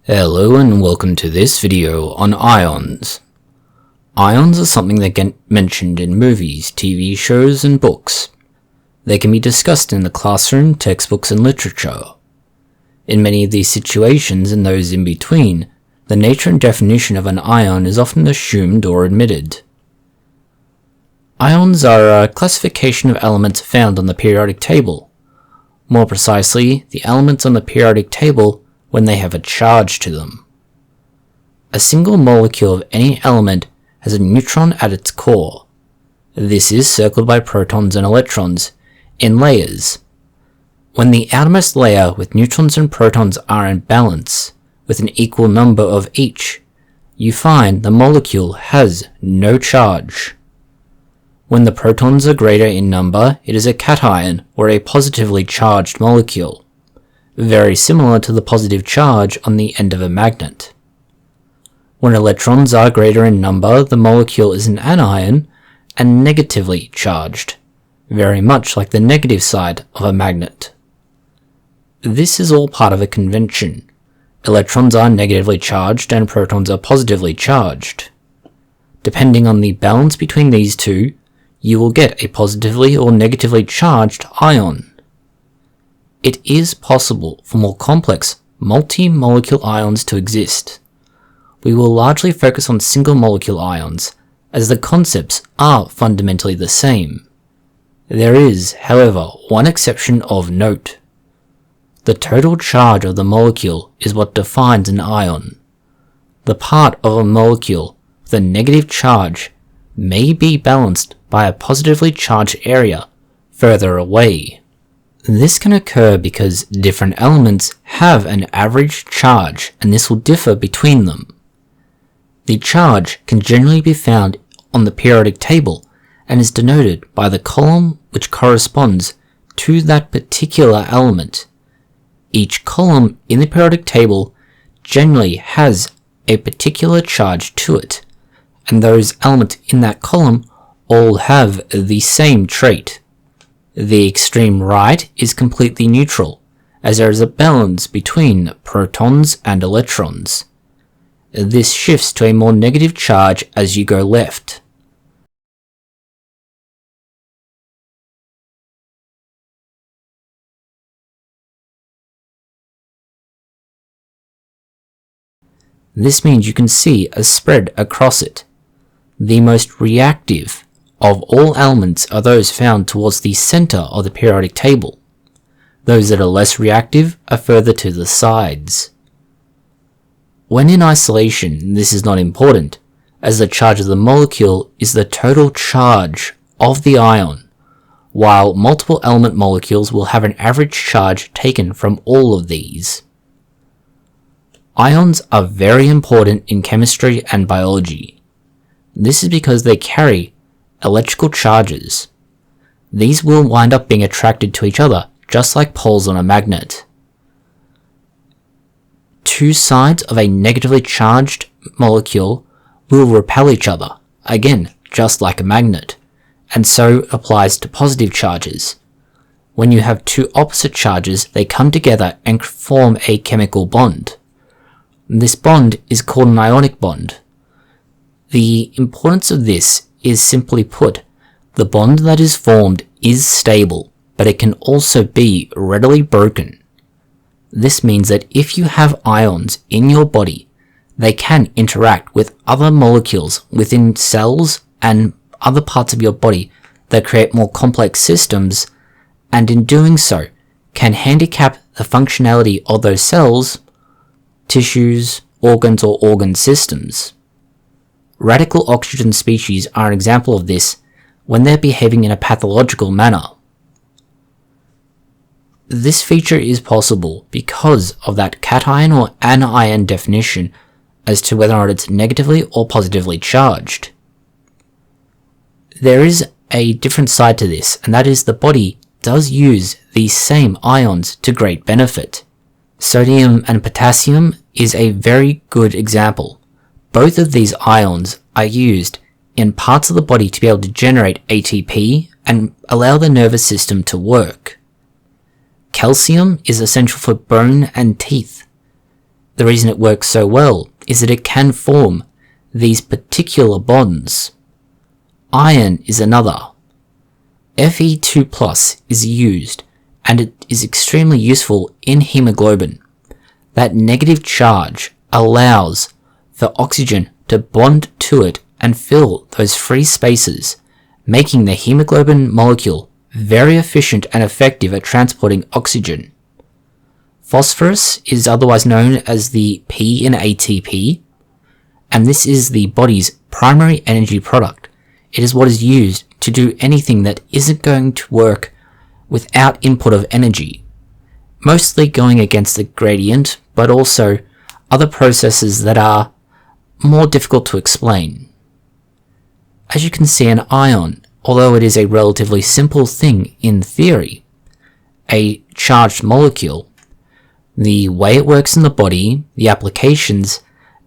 Hello and welcome to this video on ions. Ions are something that get mentioned in movies, TV shows and books. They can be discussed in the classroom, textbooks and literature. In many of these situations and those in between, the nature and definition of an ion is often assumed or admitted. Ions are a classification of elements found on the periodic table. More precisely, the elements on the periodic table when they have a charge to them. A single molecule of any element has a neutron at its core. This is circled by protons and electrons in layers. When the outermost layer with neutrons and protons are in balance, with an equal number of each, you find the molecule has no charge. When the protons are greater in number, it is a cation or a positively charged molecule, very similar to the positive charge on the end of a magnet. When electrons are greater in number, the molecule is an anion and negatively charged, very much like the negative side of a magnet. This is all part of a convention. Electrons are negatively charged and protons are positively charged. Depending on the balance between these two, you will get a positively or negatively charged ion. It is possible for more complex, multi-molecule ions to exist. We will largely focus on single-molecule ions, as the concepts are fundamentally the same. There is, however, one exception of note. The total charge of the molecule is what defines an ion. The part of a molecule with a negative charge may be balanced by a positively charged area further away. This can occur because different elements have an average charge and this will differ between them. The charge can generally be found on the periodic table and is denoted by the column which corresponds to that particular element. Each column in the periodic table generally has a particular charge to it, and those elements in that column all have the same trait. The extreme right is completely neutral, as there is a balance between protons and electrons. This shifts to a more negative charge as you go left. This means you can see a spread across it. The most reactive of all elements are those found towards the center of the periodic table. Those that are less reactive are further to the sides. When in isolation, this is not important, as the charge of the molecule is the total charge of the ion, while multiple element molecules will have an average charge taken from all of these. Ions are very important in chemistry and biology. This is because they carry electrical charges. These will wind up being attracted to each other, just like poles on a magnet. Two sides of a negatively charged molecule will repel each other, again, just like a magnet, and so applies to positive charges. When you have two opposite charges, they come together and form a chemical bond. This bond is called an ionic bond. The importance of this is simply put, the bond that is formed is stable, but it can also be readily broken. This means that if you have ions in your body, they can interact with other molecules within cells and other parts of your body that create more complex systems, and in doing so, can handicap the functionality of those cells, tissues, organs or organ systems. Radical oxygen species are an example of this when they're behaving in a pathological manner. This feature is possible because of that cation or anion definition as to whether or not it's negatively or positively charged. There is a different side to this, and that is the body does use these same ions to great benefit. Sodium and potassium is a very good example. Both of these ions are used in parts of the body to be able to generate ATP and allow the nervous system to work. Calcium is essential for bone and teeth. the reason it works so well is that it can form these particular bonds. Iron is another. Fe2+ is used, and it is extremely useful in hemoglobin. That negative charge allows for oxygen to bond to it and fill those free spaces, making the hemoglobin molecule very efficient and effective at transporting oxygen. Phosphorus is otherwise known as the P in ATP, and this is the body's primary energy product. It is what is used to do anything that isn't going to work without input of energy, mostly going against the gradient, but also other processes that are more difficult to explain. As you can see, an ion, although it is a relatively simple thing in theory, a charged molecule, the way it works in the body, the applications,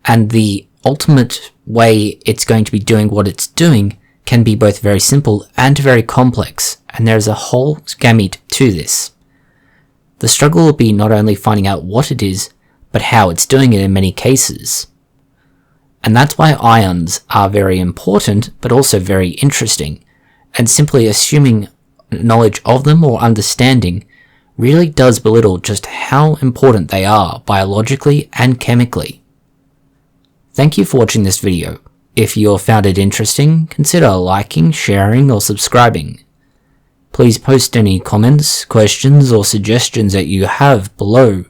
and the ultimate way it's going to be doing what it's doing can be both very simple and very complex, and there's a whole gamut to this. The struggle will be not only finding out what it is, but how it's doing it in many cases. And that's why ions are very important, but also very interesting, and simply assuming knowledge of them or understanding really does belittle just how important they are biologically and chemically. Thank you for watching this video. If you found it interesting, consider liking, sharing, or subscribing. Please post any comments, questions, or suggestions that you have below.